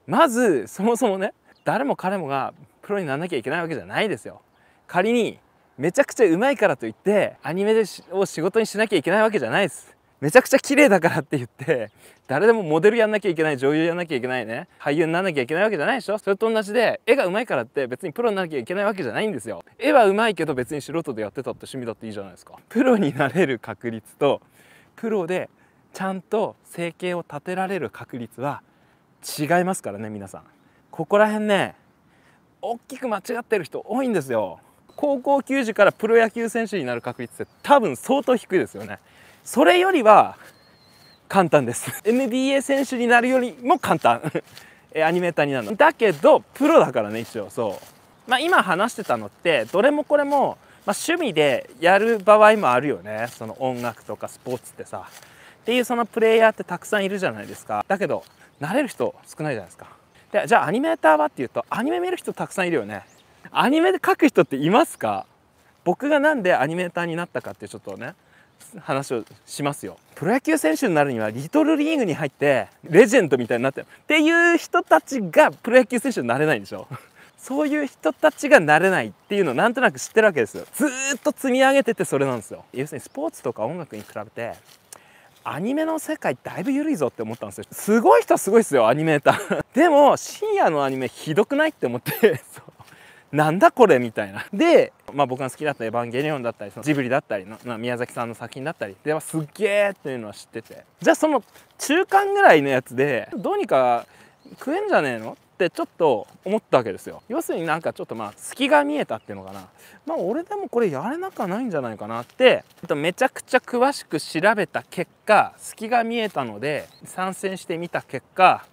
まずそもそもね、誰も彼もがプロにならなきゃいけないわけじゃないですよ。仮にめちゃくちゃうまいからといってアニメを仕事にしなきゃいけないわけじゃないです。めちゃくちゃ綺麗だからって言って誰でもモデルやんなきゃいけない、女優やんなきゃいけないね、俳優にならなきゃいけないわけじゃないでしょ。それと同じで、絵がうまいからって別にプロにならなきゃいけないわけじゃないんですよ。絵はうまいけど別に素人でやってたって趣味だっていいじゃないですか。プロになれる確率とプロでちゃんと生計を立てられる確率は違いますからね。皆さんここら辺ね、大きく間違ってる人多いんですよ。高校球児からプロ野球選手になる確率って多分相当低いですよね。それよりは簡単です。NBA 選手になるよりも簡単アニメーターになるのだけどプロだからね。一応そう今話してたのってどれもこれも、趣味でやる場合もあるよね。その音楽とかスポーツってさっていうそのプレイヤーってたくさんいるじゃないですか。だけどなれる人少ないじゃないですか。でじゃあアニメーターはっていうと、アニメ見る人たくさんいるよね。アニメで描く人っていますか？僕がなんでアニメーターになったかってちょっとね話をしますよ。プロ野球選手になるにはリトルリーグに入ってレジェンドみたいになってっていう人たちがプロ野球選手になれないんでしょ。そういう人たちがなれないっていうのをなんとなく知ってるわけですよ。ずーっと積み上げててそれなんですよ。要するにスポーツとか音楽に比べてアニメの世界だいぶ緩いぞって思ったんですよ。すごい人はすごいですよ、アニメーターでも深夜のアニメひどくないって思ってなんだこれみたいな。で、僕が好きだった「エヴァンゲリオン」だったりジブリだったりの、宮崎さんの作品だったりではすっげーっていうのは知ってて、じゃあその中間ぐらいのやつでどうにか食えんじゃねえのってちょっと思ったわけですよ。要するになんかちょっと隙が見えたっていうのかな。俺でもこれやれなくはないんじゃないかなってめちゃくちゃ詳しく調べた結果、隙が見えたので参戦してみた結果、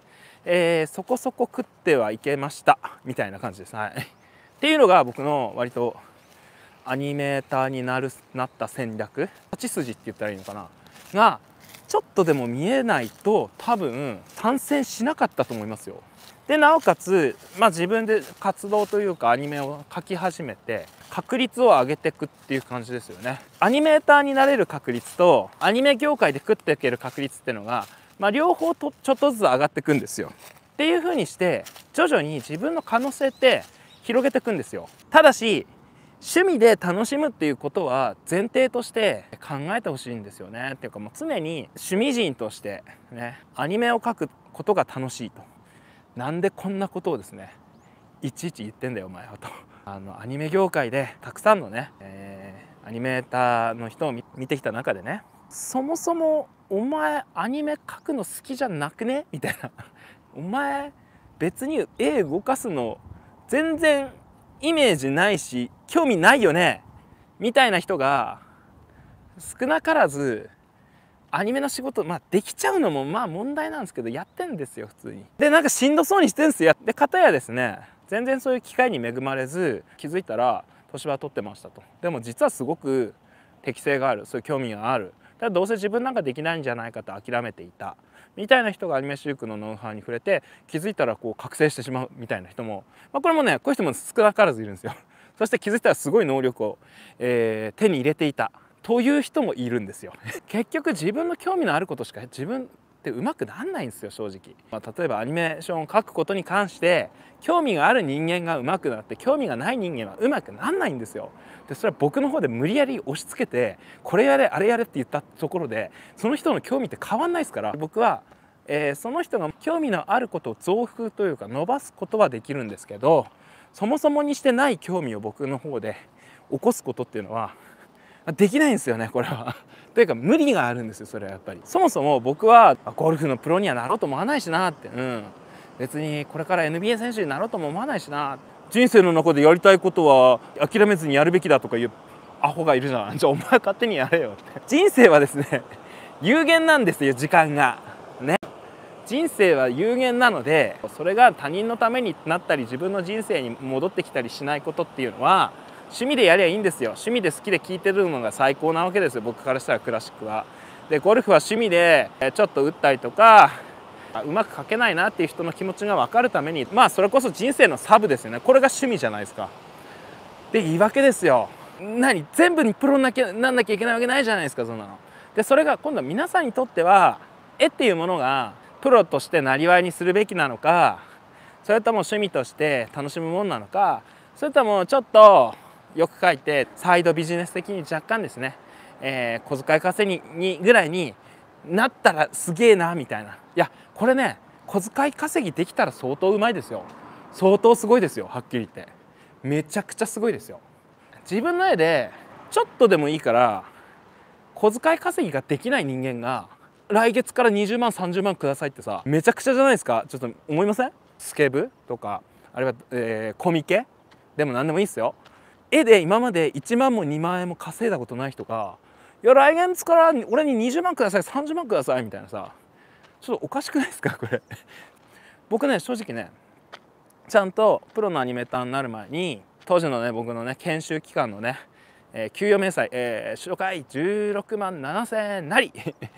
そこそこ食ってはいけましたみたいな感じです。はい。っていうのが僕の割とアニメーターになった戦略、勝ち筋って言ったらいいのかながちょっとでも見えないと多分参戦しなかったと思いますよ。でなおかつ、自分で活動というかアニメを描き始めて確率を上げていくっていう感じですよね。アニメーターになれる確率とアニメ業界で食っていける確率っていうのが、両方とちょっとずつ上がっていくんですよ。っていう風にして徐々に自分の可能性って広げていくんですよ。ただし趣味で楽しむっていうことは前提として考えてほしいんですよね。っていうかもう常に趣味人としてね、アニメを描くことが楽しいと。なんでこんなことをですねいちいち言ってんだよお前はと。アニメ業界でたくさんのね、アニメーターの人を見てきた中でね、そもそもお前アニメ描くの好きじゃなくねみたいなお前別に絵動かすの全然イメージないし興味ないよねみたいな人が少なからずアニメの仕事できちゃうのも問題なんですけどやってんですよ普通に。でなんかしんどそうにしてんすよ。で片やですね全然そういう機会に恵まれず気づいたら年は取ってましたと。でも実はすごく適性がある、そういう興味がある、ただどうせ自分なんかできないんじゃないかと諦めていたみたいな人がアニメ飼育のノウハウに触れて気づいたら覚醒してしまうみたいな人も、これもねこういう人も少なからずいるんですよ。そして気づいたらすごい能力を、手に入れていたという人もいるんですよ。結局自分の興味のあることしか自分ってうまくなんないんですよ正直。例えばアニメーションを描くことに関して興味がある人間がうまくなって興味がない人間はうまくなんないんですよ。でそれは僕の方で無理やり押し付けてこれやれあれやれって言ったところでその人の興味って変わんないですから。僕は、その人が興味のあることを増幅というか伸ばすことはできるんですけど、そもそもにしてない興味を僕の方で起こすことっていうのはできないんですよねこれは。というか無理があるんですよそれは。やっぱりそもそも僕はゴルフのプロにはなろうと思わないしなって、別にこれから NBA 選手になろうとも思わないしな、人生の中でやりたいことは諦めずにやるべきだとかいうアホがいるじゃん。じゃあお前勝手にやれよって。人生はですね有限なんですよ時間がね。人生は有限なのでそれが他人のためになったり自分の人生に戻ってきたりしないことっていうのは趣味でやりゃいいんですよ。趣味で好きで聴いてるのが最高なわけですよ僕からしたらクラシックは。でゴルフは趣味でちょっと打ったりとかうまく書けないなっていう人の気持ちが分かるためにそれこそ人生のサブですよね。これが趣味じゃないですか。で言い訳ですよ。全部にプロになんなきゃいけないわけないじゃないですかそんなの。でそれが今度は皆さんにとっては絵っていうものがプロとしてなりわいにするべきなのかそれとも趣味として楽しむものなのか、それともちょっとよく書いてサイドビジネス的に若干ですね、小遣い稼ぎにぐらいになったらすげえなみたいな。いやこれね、小遣い稼ぎできたら相当うまいですよ。相当すごいですよ。はっきり言ってめちゃくちゃすごいですよ。自分の絵でちょっとでもいいから小遣い稼ぎができない人間が来月から20万30万くださいってさ、めちゃくちゃじゃないですか。ちょっと思いません？スケブとかあるいは、コミケでも何でもいいですよ。絵で今まで1万も2万円も稼いだことない人が、いや来月から俺に20万ください30万くださいみたいなさ、ちょっとおかしくないですかこれ。僕ね正直ね、ちゃんとプロのアニメーターになる前に当時のね僕のね研修期間のね、給与明細、初回16万7,000円なり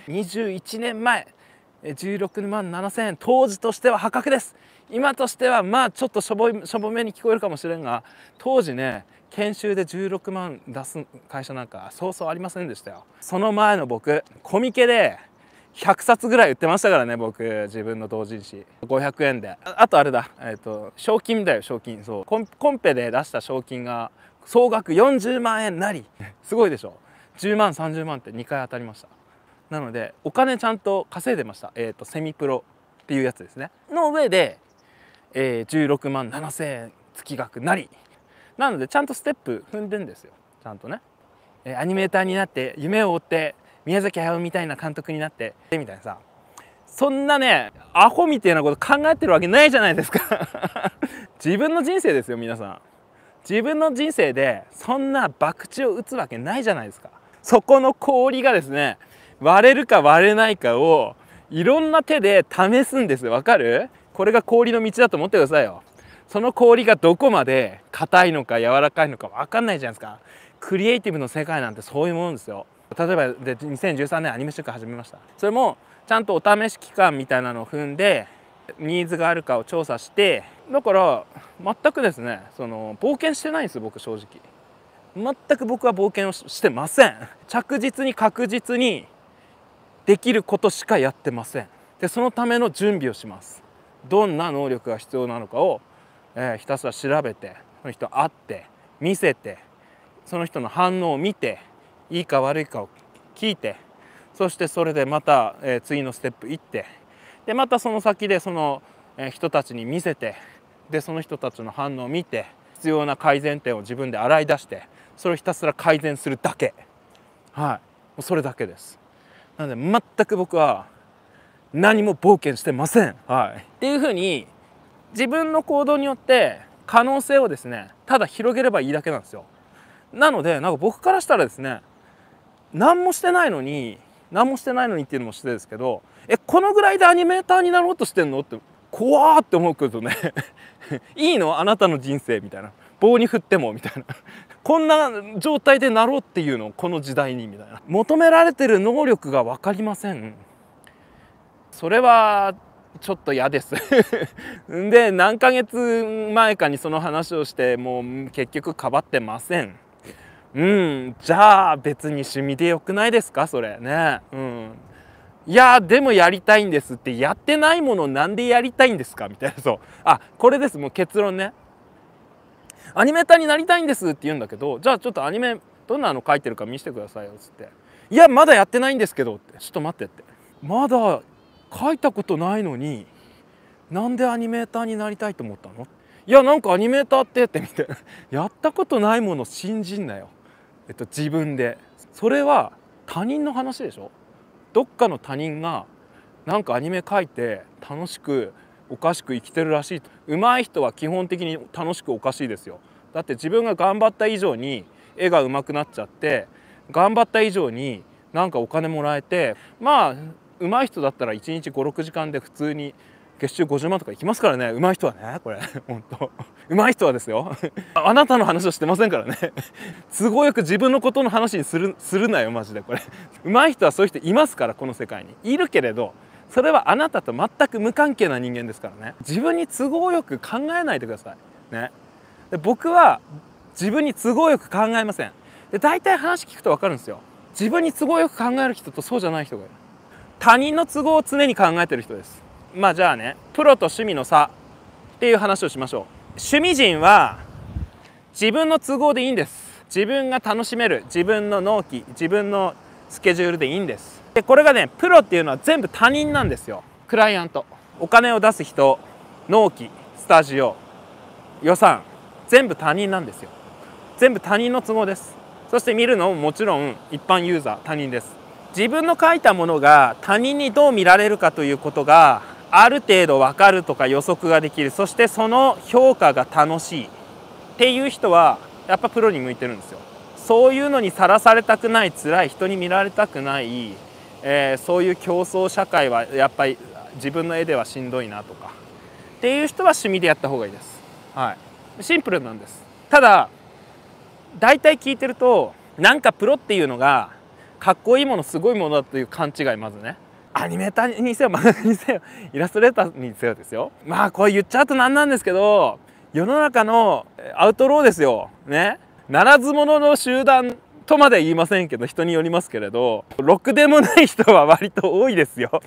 21年前16万7,000円、当時としては破格です。今としてはまあちょっとしょぼめに聞こえるかもしれんが、当時ね研修で16万出す会社なんかそうそうありませんでしたよ。その前の僕コミケで100冊ぐらい売ってましたからね。僕自分の同人誌500円で、あとあれだ、賞金だよ賞金。そうコンペで出した賞金が総額40万円なりすごいでしょ。10万30万って2回当たりました。なのでお金ちゃんと稼いでました。セミプロっていうやつですねの上で、16万7,000円月額なりなのでちゃんとステップ踏んでんですよ。ちゃんとね、アニメーターになって夢を追って宮崎駿みたいな監督になってみたいなさ、そんなねアホみたいなこと考えてるわけないじゃないですか自分の人生ですよ皆さん。自分の人生でそんな博打を打つわけないじゃないですか。そこの氷がですね割れるか割れないかをいろんな手で試すんですよ。わかる？これが氷の道だと思ってくださいよ。その氷がどこまで硬いのか柔らかいのか分かんないじゃないですか。クリエイティブの世界なんてそういうものですよ。例えばで2013年アニメ週間始めました。それもちゃんとお試し期間みたいなのを踏んでニーズがあるかを調査して、だから全くですね冒険してないんですよ僕正直。全く僕は冒険をしてません。着実に確実にできることしかやってません。でそのための準備をします。どんな能力が必要なのかを、ひたすら調べて、その人会って見せて、その人の反応を見て、いいか悪いかを聞いて、そしてそれでまた、次のステップ行って、でまたその先でその、人たちに見せて、でその人たちの反応を見て、必要な改善点を自分で洗い出して、それをひたすら改善するだけ。はい、もうそれだけです。なので全く僕は何も冒険してません。はい、っていうふうに自分の行動によって可能性をですねただ広げればいいだけなんですよ。なのでなんか僕からしたらですね、何もしてないのにっていうのも失礼ですけど、このぐらいでアニメーターになろうとしてんのって怖ーって思うけどねいいのあなたの人生みたいな、棒に振ってもみたいなこんな状態でなろうっていうのこの時代にみたいな、求められてる能力が分かりません。それはちょっと嫌ですで何ヶ月前かにその話をしてもう結局かばってません。じゃあ別に趣味でよくないですかそれね。いやでもやりたいんですって、やってないものなんでやりたいんですかみたいな。そうこれです。もう結論ね、アニメーターになりたいんですって言うんだけど、じゃあちょっとアニメどんなの描いてるか見せてくださいよっつって、いやまだやってないんですけどって、ちょっと待ってって、まだ描いたことないのになんでアニメーターになりたいと思ったの？いやなんかアニメーターってみたいなやったことないもの信じんなよ。自分でそれは他人の話でしょ。どっかの他人がなんかアニメ描いて楽しくおかしく生きてるらしい。上手い人は基本的に楽しくおかしいですよ。だって自分が頑張った以上に絵が上手くなっちゃって、頑張った以上になんかお金もらえて、まあ上手い人だったら1日5、6時間で普通に月収50万とかいきますからね。上手い人はね、これ本当上手い人はですよあなたの話をしてませんからね都合よく自分のことの話にするなよマジで。これ上手い人はそういう人いますから、この世界にいるけれど、それはあなたと全く無関係な人間ですからね。自分に都合よく考えないでくださいね。で僕は自分に都合よく考えません。で大体話聞くと分かるんですよ。自分に都合よく考える人とそうじゃない人がいる。他人の都合を常に考えてる人です。まあじゃあね、プロと趣味の差ってっていう話をしましょう。趣味人は自分の都合でいいんです。自分が楽しめる自分の納期、自分のスケジュールでいいんです。でこれがね、プロっていうのは全部他人なんですよ。クライアント、お金を出す人、納期、スタジオ、予算、全部他人なんですよ。全部他人の都合です。そして見るのももちろん一般ユーザー、他人です。自分の書いたものが他人にどう見られるかということがある程度分かるとか予測ができる、そしてその評価が楽しいっていう人はやっぱプロに向いてるんですよ。そういうのにさらされたくない、辛い、人に見られたくない、そういう競争社会はやっぱり自分の絵ではしんどいなとかっていう人は趣味でやった方がいいです。はい、シンプルなんです。ただ大体聞いてるとなんかプロっていうのがかっこいいもの、すごいものだという勘違い、まずね、アニメーターにせよ漫画家にせよイラストレーターにせよですよ。まあこれ言っちゃうとなんなんですけど、世の中のアウトローですよね。ならず者の集団とまでは言いませんけど、人によりますけれど、ろくでもない人は割と多いですよ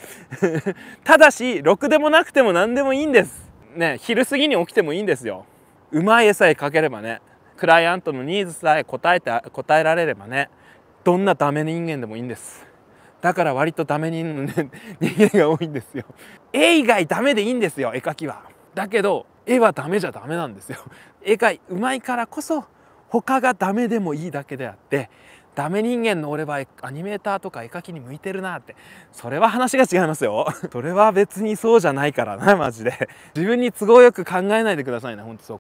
ただしろくでもなくても何でもいいんですね。昼過ぎに起きてもいいんですよ。うまい絵さえ描ければね、クライアントのニーズさえ答えられればね、どんなダメ人間でもいいんです。だから割とダメ人間が多いんですよ。絵以外ダメでいいんですよ、絵描きは。だけど絵はダメじゃダメなんですよ。絵がうまいからこそ他がダメでもいいだけであって、ダメ人間の俺はアニメーターとか絵描きに向いてるなって、それは話が違いますよそれは別にそうじゃないからな、マジで。自分に都合よく考えないでくださいね、ほんとそこ。